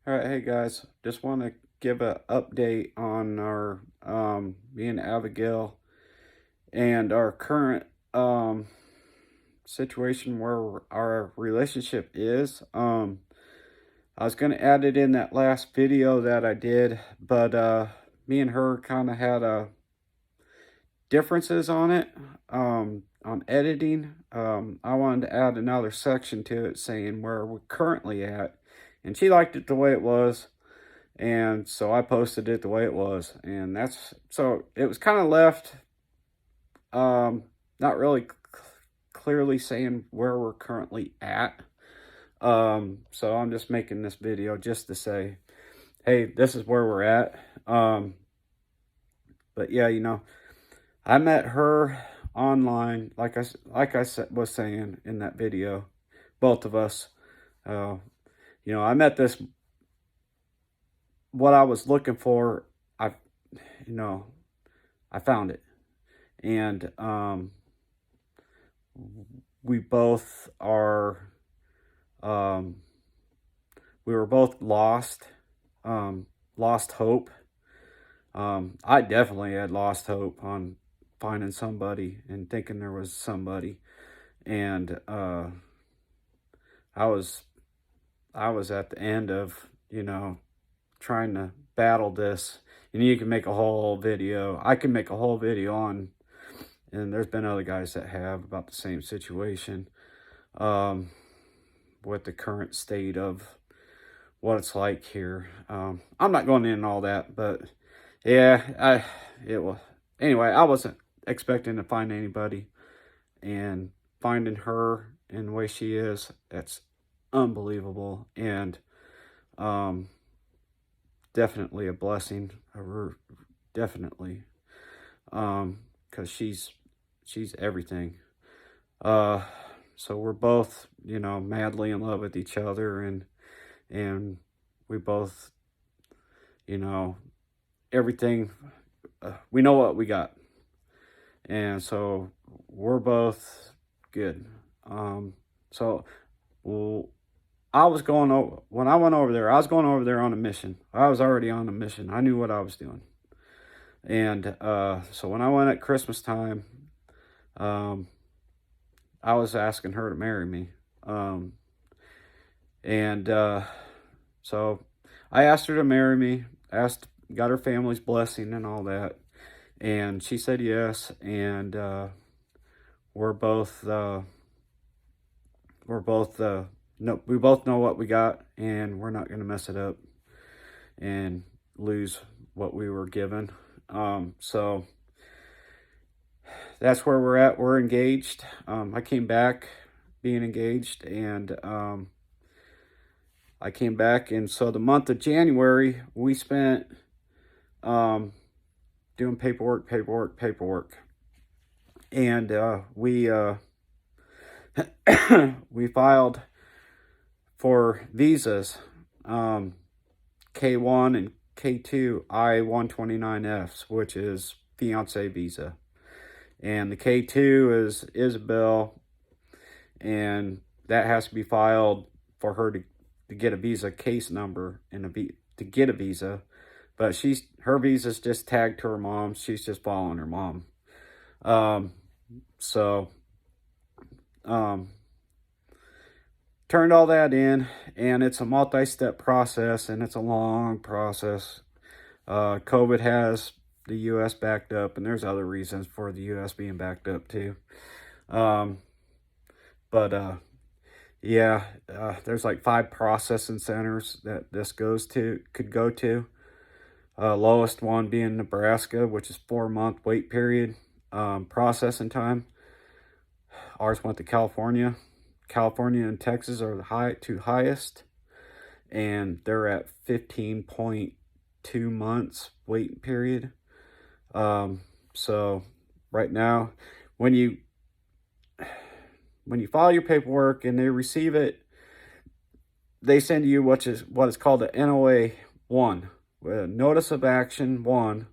All right, hey guys, just want to give an update on our me and Abigail and our current situation where our relationship is. I was gonna add it in that last video that I did, but me and her kind of had differences on it on editing. I wanted to add another section to it saying where we're currently at, and she liked it the way it was. And so I posted it the way it was. And that's so it was kind of left not really clearly saying where we're currently at. So I'm just making this video just to say, hey, this is where we're at. But yeah, I met her online, was saying in that video, both of us. Uh, I met this what I was looking for. You know, I found it. And we both are um, we were both lost hope. I definitely had lost hope on finding somebody and thinking there was somebody. And I was I was at the end of, trying to battle this. And you can make a whole video. I can make a whole video on, and there's been other guys that have, about the same situation, um, with the current state of what it's like here. I'm not going in all that, but yeah, it was anyway. I wasn't expecting to find anybody, and finding her in the way she is, that's unbelievable, and um, definitely a blessing. Definitely, because she's everything. Uh, so we're both, madly in love with each other, and we both, you know, everything. We know what we got, and so we're both good. So well, I was going over when I went over there. I was going over there on a mission. I was already on a mission. I knew what I was doing, and so when I went at Christmas time, um, I was asking her to marry me. Um, and so I asked her to marry me, got her family's blessing and all that. And she said yes. And we're both, no, we both know what we got, and we're not going to mess it up and lose what we were given. So that's where we're at. We're engaged. I came back being engaged, and I came back, and so the month of January we spent um, doing paperwork, and we filed for visas, K1 and K2 I-129Fs, which is fiance visa, and the K2 is Isabel, and that has to be filed for her to get a visa case number and to get a visa. But her visa's just tagged to her mom. She's just following her mom. So turned all that in, and it's a multi-step process, and it's a long process. COVID has the U.S. backed up, and there's other reasons for the U.S. being backed up too. But yeah, there's like 5 processing centers that this could go to. Lowest one being Nebraska, which is 4-month wait period, processing time. Ours went to California. California and Texas are the two highest, and they're at 15.2 months waiting period. So right now, when you file your paperwork and they receive it, they send you what is called a NOA 1, Notice of Action 1,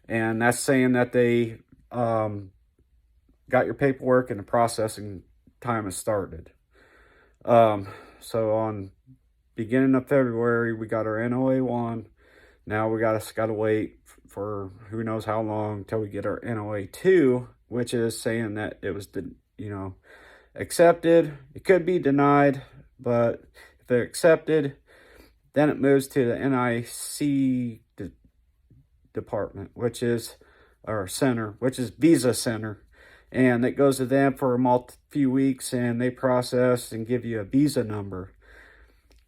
and that's saying that they got your paperwork and the processing time has started. So on beginning of February, we got our NOA1. Now we gotta wait for who knows how long till we get our NOA2, which is saying that it was, accepted. It could be denied, but if they're accepted, then it moves to the NIC department, which is our center, which is visa center. And it goes to them for a few weeks, and they process and give you a visa number.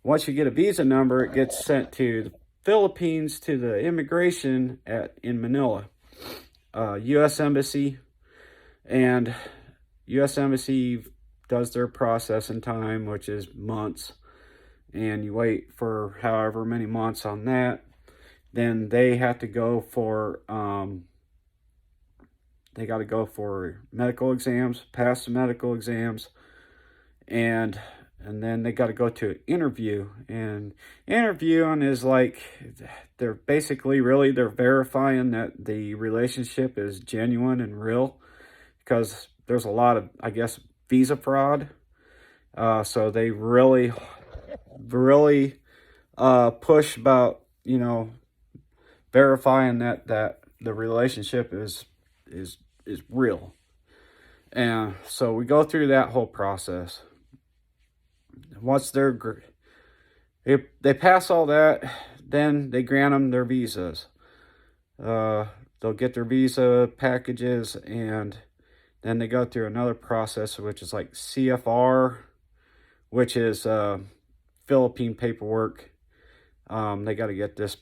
Once you get a visa number, it gets sent to the Philippines, to the immigration in Manila, U.S. Embassy, and U.S. Embassy does their processing time, which is months, and you wait for however many months on that. Then they have to go for they got to go for medical exams, pass the medical exams, and then they got to go to an interview. And interviewing is like, they're basically they're verifying that the relationship is genuine and real, because there's a lot of, I guess, visa fraud. So they really push about, verifying that the relationship is real. And so we go through that whole process. Once if they pass all that, then they grant them their visas. They'll get their visa packages, and then they go through another process, which is like CFR, which is Philippine paperwork. They got to get this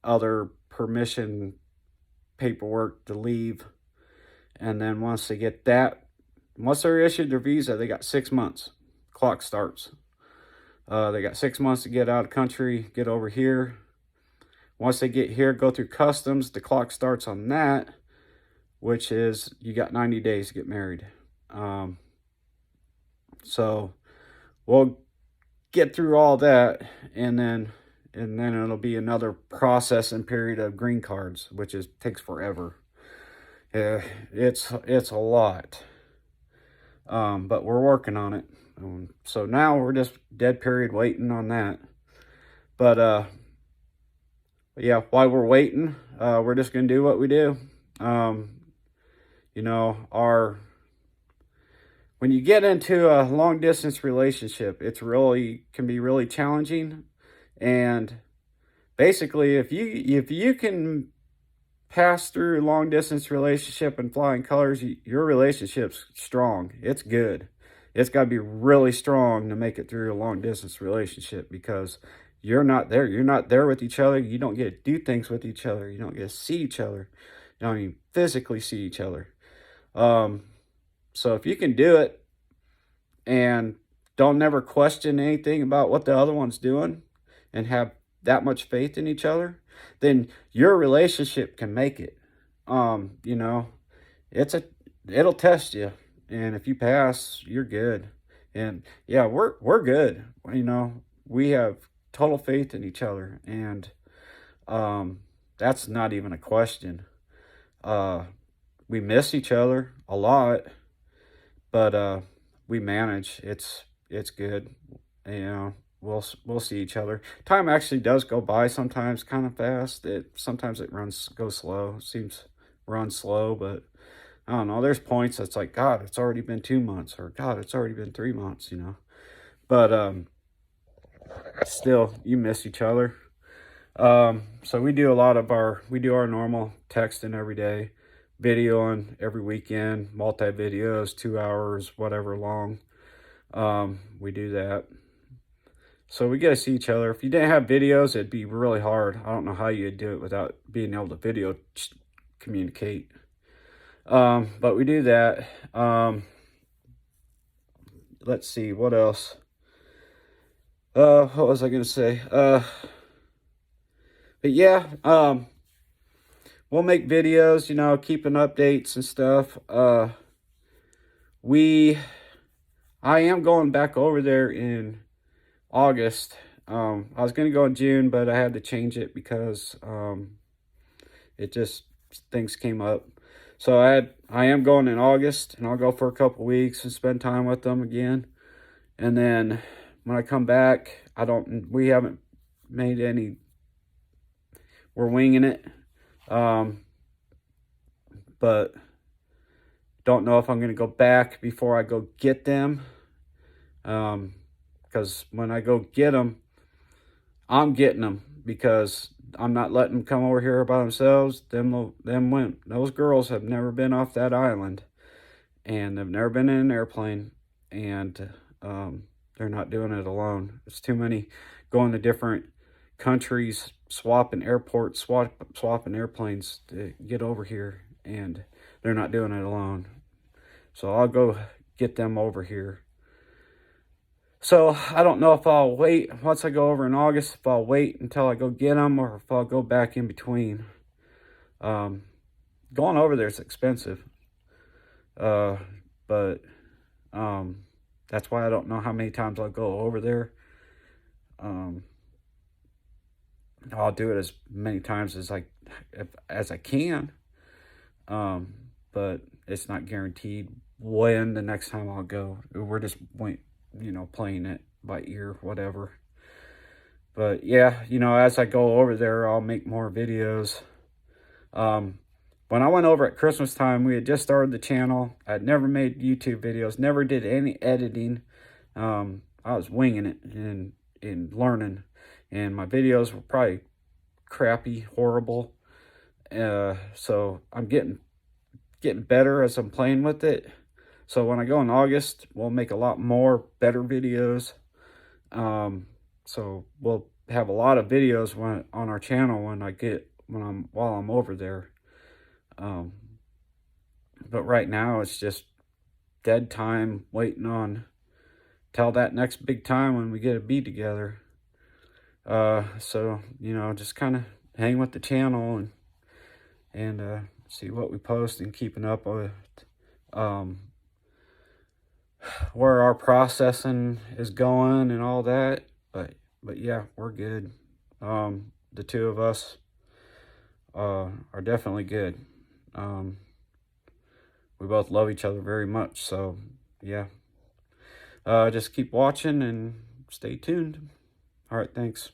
other permission paperwork to leave. And then once they get that, once they're issued their visa, they got 6 months. Clock starts. They got 6 months to get out of country, get over here. Once they get here, go through customs. The clock starts on that, which is you got 90 days to get married. So we'll get through all that, and then it'll be another processing period of green cards, which takes forever. It's a lot, but we're working on it. So now we're just dead period waiting on that. But yeah, while we're waiting, we're just gonna do what we do. When you get into a long distance relationship, can be really challenging. And basically, if you can pass through a long distance relationship and flying colors, your relationship's strong. It's good. It's got to be really strong to make it through a long distance relationship, because you're not there. You're not there with each other. You don't get to do things with each other. You don't get to see each other. You don't even physically see each other. So if you can do it and don't never question anything about what the other one's doing, and have that much faith in each other, then your relationship can make it. It'll test you, and if you pass, you're good. And yeah, we're good. We have total faith in each other, and that's not even a question. We miss each other a lot, but we manage. It's good. We'll see each other. Time actually does go by sometimes kind of fast. Sometimes it goes slow. Runs slow, but I don't know. There's points that's like, God, it's already been 2 months, or God, it's already been 3 months, But still, you miss each other. So we do our normal texting every day, videoing every weekend, multi-videos, 2 hours, whatever long. We do that. So we get to see each other. If you didn't have videos, it'd be really hard. I don't know how you'd do it without being able to video communicate. But we do that. Let's see, what else? What was I going to say? But yeah, we'll make videos, keeping updates and stuff. I am going back over there in August. I was going to go in June, but I had to change it because things came up. So I am going in August, and I'll go for a couple weeks and spend time with them again. And then when I come back, we haven't made any, we're winging it. But don't know if I'm going to go back before I go get them. Because when I go get them, I'm getting them, because I'm not letting them come over here by themselves. Those girls have never been off that island, and they've never been in an airplane, and they're not doing it alone. It's too many going to different countries, swapping airports, swapping airplanes to get over here, and they're not doing it alone. So I'll go get them over here. So I don't know if I'll wait once I go over in August, if I'll wait until I go get them, or if I'll go back in between. Going over there is expensive. But that's why I don't know how many times I'll go over there. I'll do it as many times as I can. But it's not guaranteed when the next time I'll go. We're just playing it by ear, whatever. But yeah, as I go over there, I'll make more videos. When I went over at Christmas time, we had just started the channel. I'd never made YouTube videos, never did any editing. I was winging it and learning, and my videos were probably crappy, horrible. So I'm getting better as I'm playing with it. So when I go in August, we'll make a lot more better videos. So we'll have a lot of videos on our channel while I'm over there. But right now it's just dead time, waiting on till that next big time when we get to be together. So just kind of hang with the channel and see what we post, and keeping up with where our processing is going and all that. But yeah, we're good. The two of us are definitely good. We both love each other very much. So yeah, just keep watching and stay tuned. All right, thanks.